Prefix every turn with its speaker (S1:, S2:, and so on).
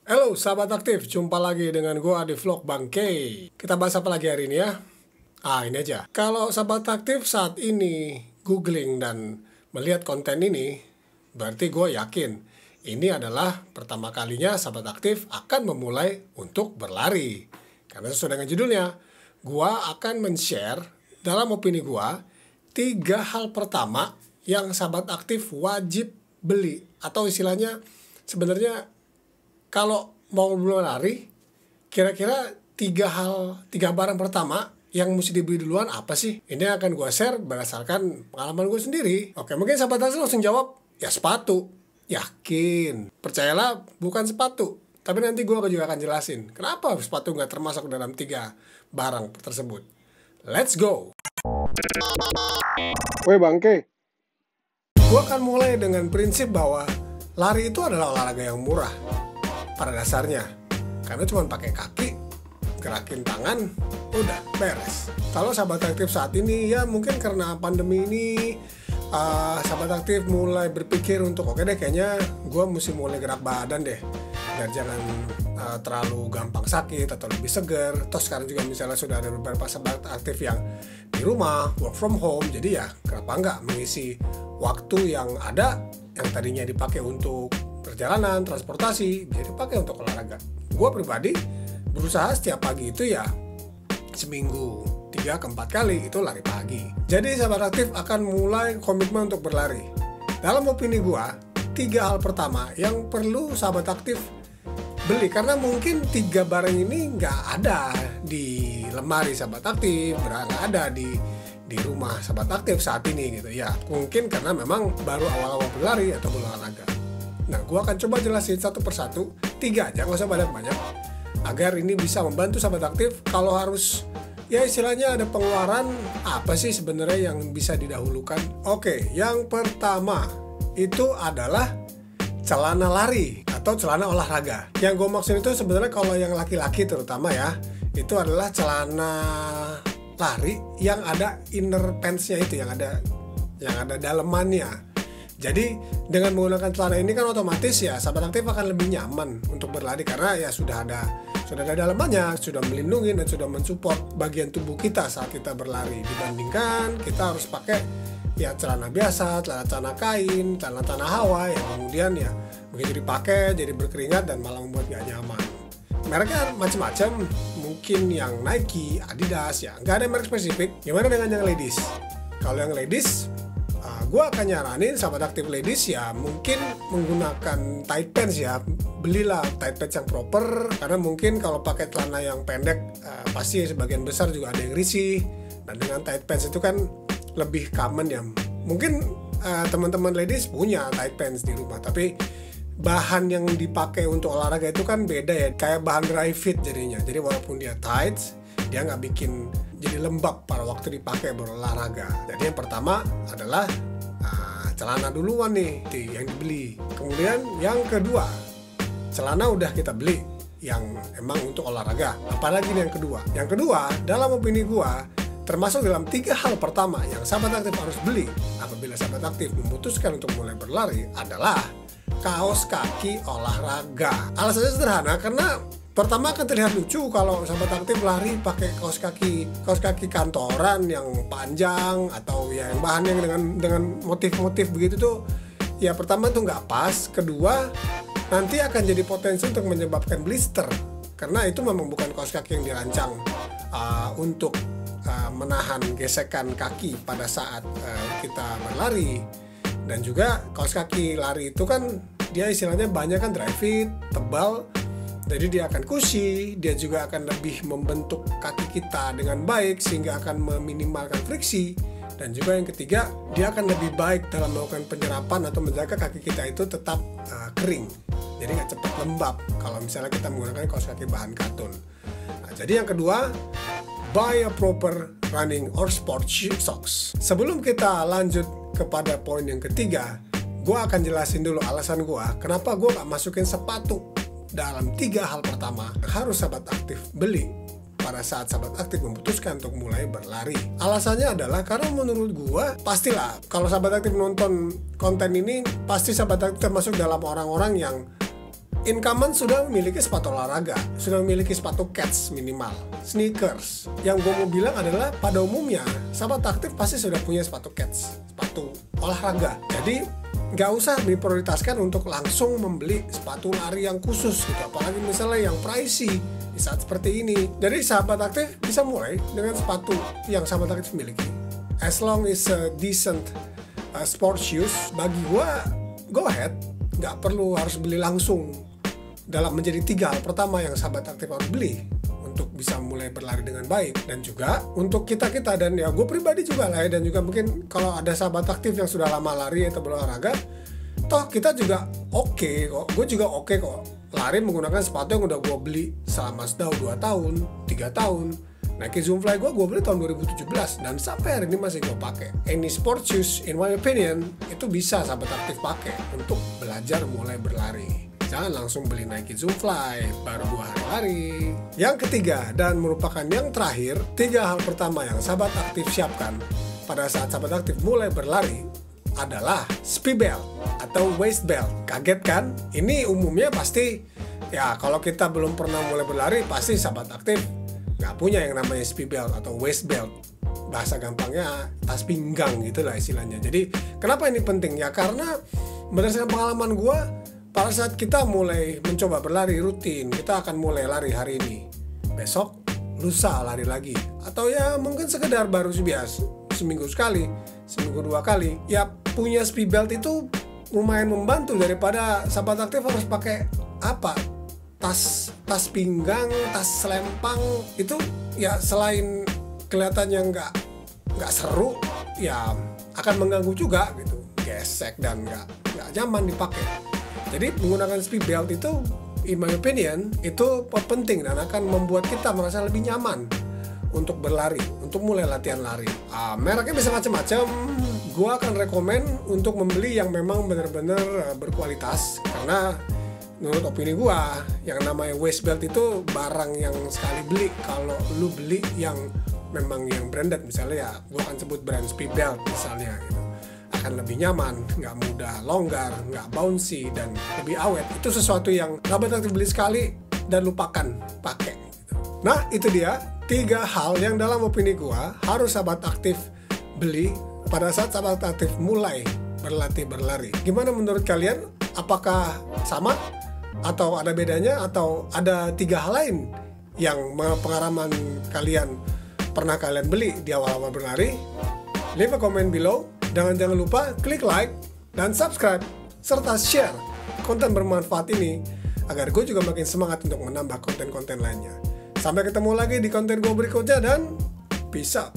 S1: Halo sahabat aktif, jumpa lagi dengan gua di vlog Bangke. Kita bahas apa lagi hari ini ya? Ini aja. Kalau sahabat aktif saat ini googling dan melihat konten ini, berarti gue yakin ini adalah pertama kalinya sahabat aktif akan memulai untuk berlari. Karena sesuai dengan judulnya, gua akan men-share dalam opini gua 3 hal pertama yang sahabat aktif wajib beli. Atau istilahnya sebenarnya kalau mau berlari, kira-kira 3 barang pertama yang mesti dibeli duluan apa sih? Ini akan gue share berdasarkan pengalaman gue sendiri. Oke, mungkin sahabat aktif langsung jawab, ya sepatu. Yakin, percayalah bukan sepatu. Tapi nanti gue juga akan jelasin kenapa sepatu nggak termasuk dalam 3 barang tersebut. Let's go! Woi Bangke, gue akan mulai dengan prinsip bahwa lari itu adalah olahraga yang murah pada dasarnya, karena cuma pakai kaki, gerakin tangan, udah beres. Kalau sahabat aktif saat ini ya mungkin karena pandemi ini sahabat aktif mulai berpikir untuk oke deh kayaknya gue mesti mulai gerak badan deh biar jangan terlalu gampang sakit atau lebih seger. Terus sekarang juga misalnya sudah ada beberapa sahabat aktif yang di rumah work from home, jadi ya kenapa enggak mengisi waktu yang ada yang tadinya dipakai untuk perjalanan, transportasi, bisa dipakai untuk olahraga. Gue pribadi berusaha setiap pagi itu ya seminggu 3-4 kali itu lari pagi. Jadi sahabat aktif akan mulai komitmen untuk berlari. Dalam opini gue, 3 hal pertama yang perlu sahabat aktif beli, karena mungkin 3 barang ini nggak ada di lemari sahabat aktif, nggak ada di rumah sahabat aktif saat ini gitu ya. Mungkin karena memang baru awal-awal berlari atau berolahraga. Nah, gue akan coba jelasin satu persatu, 3 aja, nggak usah banyak-banyak, agar ini bisa membantu sahabat aktif kalau harus, ya istilahnya ada pengeluaran, apa sih sebenarnya yang bisa didahulukan. Oke, yang pertama itu adalah celana lari atau celana olahraga. Yang gue maksud itu sebenarnya kalau yang laki-laki terutama ya, itu adalah celana lari yang ada inner pants-nya itu, yang ada dalemannya. Jadi dengan menggunakan celana ini kan otomatis ya sahabat aktif akan lebih nyaman untuk berlari karena ya sudah ada dalemannya, sudah melindungi dan sudah mensupport bagian tubuh kita saat kita berlari, dibandingkan kita harus pakai ya celana biasa, celana kain, celana hawa yang kemudian ya begitu dipakai jadi berkeringat dan malah membuat gak nyaman. Mereknya macam-macam, mungkin yang Nike, Adidas ya, nggak ada merek spesifik. Gimana dengan yang ladies? Kalau yang ladies, gue akan nyaranin sahabat aktif ladies ya mungkin menggunakan tight pants ya. Belilah tight pants yang proper, karena mungkin kalau pakai celana yang pendek pasti sebagian besar juga ada yang risih. Dan dengan tight pants itu kan lebih common ya. Mungkin teman-teman ladies punya tight pants di rumah, tapi bahan yang dipakai untuk olahraga itu kan beda ya, kayak bahan dry fit jadinya. Jadi walaupun dia tight, dia nggak bikin jadi lembab pada waktu dipakai berolahraga. Jadi yang pertama adalah celana duluan nih yang dibeli. Kemudian yang kedua, celana udah kita beli yang emang untuk olahraga. Apalagi nih yang kedua? Yang kedua dalam opini gua termasuk dalam 3 hal pertama yang sahabat aktif harus beli apabila sahabat aktif memutuskan untuk mulai berlari adalah kaos kaki olahraga. Alasannya sederhana, karena pertama akan terlihat lucu kalau sahabat aktif lari pakai kaos kaki kantoran yang panjang atau ya yang bahannya dengan motif-motif begitu tuh. Ya pertama tuh nggak pas, kedua nanti akan jadi potensi untuk menyebabkan blister, karena itu memang bukan kaos kaki yang dirancang untuk menahan gesekan kaki pada saat kita berlari. Dan juga kaos kaki lari itu kan dia istilahnya banyak kan dry fit, tebal, jadi dia akan cushy, dia juga akan lebih membentuk kaki kita dengan baik sehingga akan meminimalkan friksi. Dan juga yang ketiga, dia akan lebih baik dalam melakukan penyerapan atau menjaga kaki kita itu tetap kering, jadi nggak cepat lembab kalau misalnya kita menggunakan kaos kaki bahan katun. Nah, jadi yang kedua, buy a proper running or sport socks. Sebelum kita lanjut kepada poin yang ketiga, gue akan jelasin dulu alasan gue kenapa gue gak masukin sepatu dalam 3 hal pertama harus sahabat aktif beli pada saat sahabat aktif memutuskan untuk mulai berlari. Alasannya adalah karena menurut gue pastilah kalau sahabat aktif nonton konten ini, pasti sahabat aktif termasuk dalam orang-orang yang incumbent sudah memiliki sepatu olahraga, sudah memiliki sepatu kets minimal, sneakers. Yang gue mau bilang adalah pada umumnya sahabat aktif pasti sudah punya sepatu kets, sepatu olahraga. Jadi nggak usah diprioritaskan untuk langsung membeli sepatu lari yang khusus gitu, apalagi misalnya yang pricey di saat seperti ini. Jadi sahabat aktif bisa mulai dengan sepatu yang sahabat aktif miliki. As long as a decent sport shoes, bagi gue, go ahead. Nggak perlu harus beli langsung dalam menjadi 3 hal pertama yang sahabat aktif harus beli untuk bisa mulai berlari dengan baik. Dan juga untuk kita-kita, dan ya gue pribadi juga lah ya, dan juga mungkin kalau ada sahabat aktif yang sudah lama lari atau berolahraga, toh kita juga oke kok, gue juga oke kok lari menggunakan sepatu yang udah gue beli selama 2 tahun, 3 tahun. Nike Zoomfly gue beli tahun 2017 dan sampai hari ini masih gue pakai. Any sport shoes, in my opinion, itu bisa sahabat aktif pakai untuk belajar mulai berlari. Jangan langsung beli Nike Zoomfly baru 2 hari lari. Yang ketiga dan merupakan yang terakhir, 3 hal pertama yang sahabat aktif siapkan pada saat sahabat aktif mulai berlari adalah speed belt atau waist belt. Kaget kan? Ini umumnya pasti ya, kalau kita belum pernah mulai berlari pasti sahabat aktif nggak punya yang namanya speed belt atau waist belt. Bahasa gampangnya tas pinggang gitulah istilahnya. Jadi kenapa ini penting? Ya karena berdasarkan pengalaman gue, pada saat kita mulai mencoba berlari rutin, kita akan mulai lari hari ini, besok, lusa lari lagi, atau ya mungkin sekedar baru biasa seminggu sekali, seminggu 2 kali. Ya punya speed belt itu lumayan membantu daripada sahabat aktif harus pakai apa? Tas pinggang, tas selempang. Itu ya selain kelihatannya nggak seru, ya akan mengganggu juga gitu, gesek dan nggak nyaman dipakai. Jadi menggunakan speed belt itu, in my opinion, itu penting dan akan membuat kita merasa lebih nyaman untuk berlari, untuk mulai latihan lari. Mereknya bisa macam-macam. Gue akan rekomen untuk membeli yang memang benar-benar berkualitas, karena menurut opini gue, yang namanya waist belt itu barang yang sekali beli. Kalau lu beli yang memang yang branded, misalnya ya gue akan sebut brand speed belt misalnya gitu, akan lebih nyaman, nggak mudah longgar, nggak bouncy, dan lebih awet. Itu sesuatu yang sahabat aktif beli sekali dan lupakan pakai gitu. Nah itu dia 3 hal yang dalam opini gue harus sahabat aktif beli pada saat sahabat aktif mulai berlatih berlari. Gimana menurut kalian? Apakah sama? Atau ada bedanya? Atau ada 3 hal lain yang pengalaman kalian pernah kalian beli di awal-awal berlari? Leave a comment below. Dan jangan lupa klik like dan subscribe serta share konten bermanfaat ini agar gue juga makin semangat untuk menambah konten-konten lainnya. Sampai ketemu lagi di konten gue berikutnya dan peace out.